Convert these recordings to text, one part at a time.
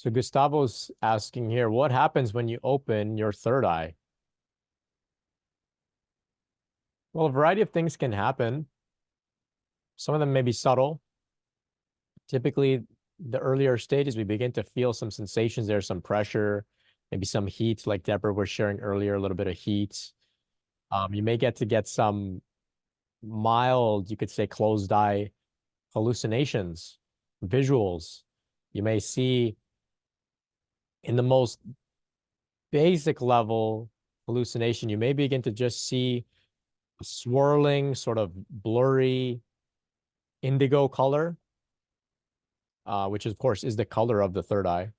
So Gustavo's asking here, what happens when you open your third eye? Well, a variety of things can happen. Some of them may be subtle. Typically, the earlier stages, we begin to feel some sensations there, some pressure, maybe some heat, like Deborah was sharing earlier, a little bit of heat. You may get some mild, you could say, closed eye hallucinations, visuals. You may see in the most basic level hallucination, you may begin to just see a swirling, sort of blurry indigo color, which of course is the color of the third eye.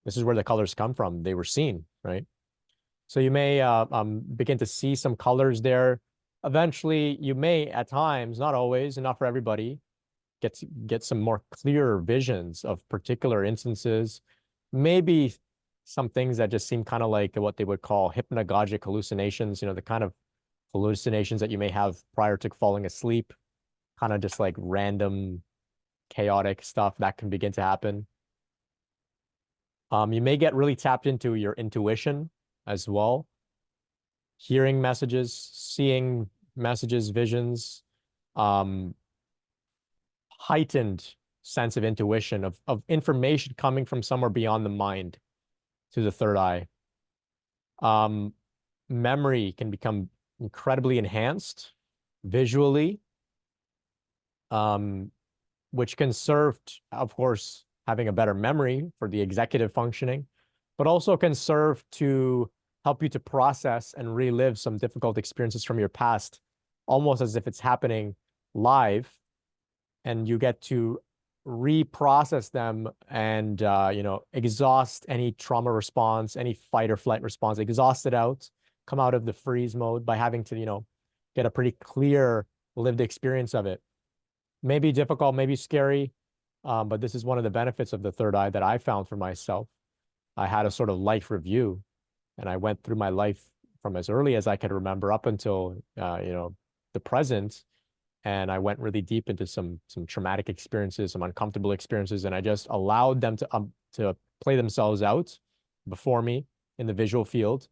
This is where the colors come from. They were seen, right? So you may begin to see some colors there. Eventually, you may, at times, not always, and not for everybody, get some more clearer visions of particular instances. Maybe some things that just seem kind of like what they would call hypnagogic hallucinations, the kind of hallucinations that you may have prior to falling asleep, kind of just like random chaotic stuff that can begin to happen. You may get really tapped into your intuition as well, hearing messages, seeing messages, visions, heightened sense of intuition, of information coming from somewhere beyond the mind to the third eye. Memory can become incredibly enhanced visually, which can serve, of course, having a better memory for the executive functioning, but also can serve to help you to process and relive some difficult experiences from your past, almost as if it's happening live, and you get to reprocess them and exhaust any trauma response, any fight or flight response, exhaust it out, come out of the freeze mode by having to get a pretty clear lived experience of it. Maybe difficult, maybe scary, but this is one of the benefits of the third eye that I found for myself. I had a sort of life review, and I went through my life from as early as I could remember up until the present, and I went really deep into some traumatic experiences, some uncomfortable experiences, and I just allowed them to play themselves out before me in the visual field.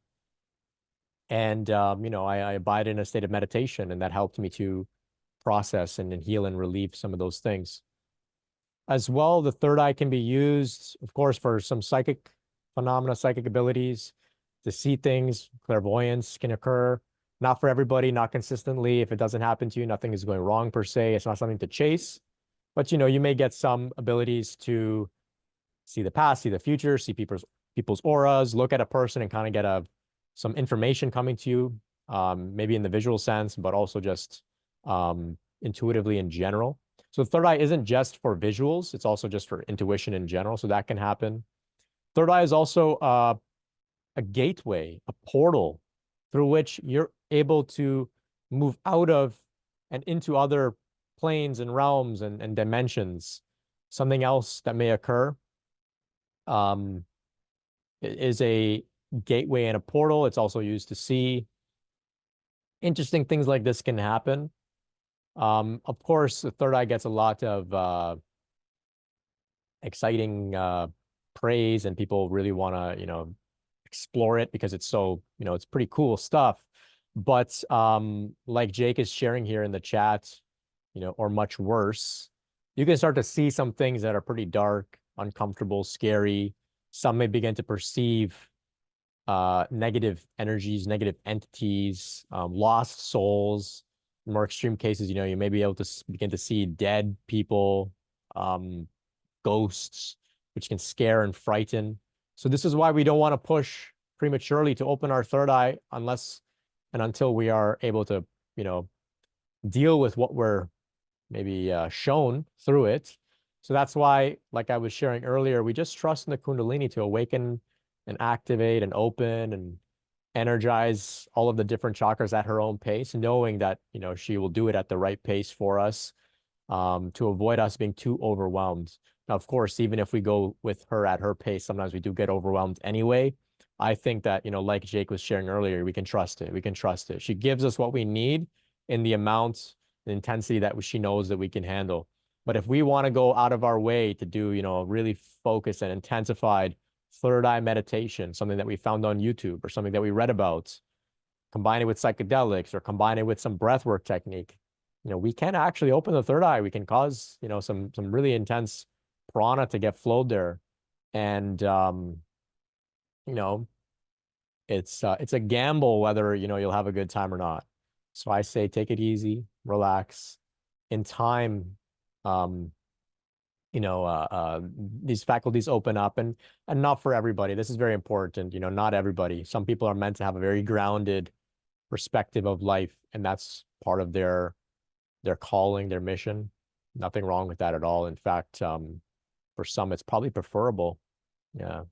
And I abided in a state of meditation, and that helped me to process and heal and relieve some of those things. As well, the third eye can be used, of course, for some psychic phenomena, psychic abilities, to see things. Clairvoyance can occur. Not for everybody, not consistently. If it doesn't happen to you, nothing is going wrong per se. It's not something to chase. But you may get some abilities to see the past, see the future, see people's auras, look at a person and kind of get some information coming to you, maybe in the visual sense, but also just intuitively in general. So the third eye isn't just for visuals, it's also just for intuition in general. So that can happen. Third eye is also a gateway, a portal through which you're able to move out of and into other planes and realms and dimensions. Something else that may occur is a gateway and a portal. It's also used to see. Interesting things like this can happen. Of course, the third eye gets a lot of exciting praise, and people really want to, explore it because it's so, it's pretty cool stuff. But like Jake is sharing here in the chat, or much worse, you can start to see some things that are pretty dark, uncomfortable, scary. Some may begin to perceive negative energies, negative entities, lost souls. In more extreme cases, you may be able to begin to see dead people, ghosts, which can scare and frighten. So this is why we don't want to push prematurely to open our third eye unless and until we are able to, deal with what we're maybe shown through it. So that's why, like I was sharing earlier, we just trust in the Kundalini to awaken and activate and open and energize all of the different chakras at her own pace, knowing that, she will do it at the right pace for us, to avoid us being too overwhelmed. Now, of course, even if we go with her at her pace, sometimes we do get overwhelmed anyway. I think that, like Jake was sharing earlier, we can trust it. We can trust it. She gives us what we need in the amount, the intensity that she knows that we can handle. But if we want to go out of our way to do, you know, really focused and intensified third eye meditation, something that we found on YouTube or something that we read about, combine it with psychedelics or combine it with some breathwork technique, you know, we can actually open the third eye. We can cause, you know, some really intense prana to get flowed there. And you know, it's a gamble whether, you know, you'll have a good time or not. So I say take it easy, relax. In time, um, you know, these faculties open up, and not for everybody. This is very important. You know, not everybody. Some people are meant to have a very grounded perspective of life, and that's part of their calling, their mission. Nothing wrong with that at all. In fact, for some, it's probably preferable. Yeah.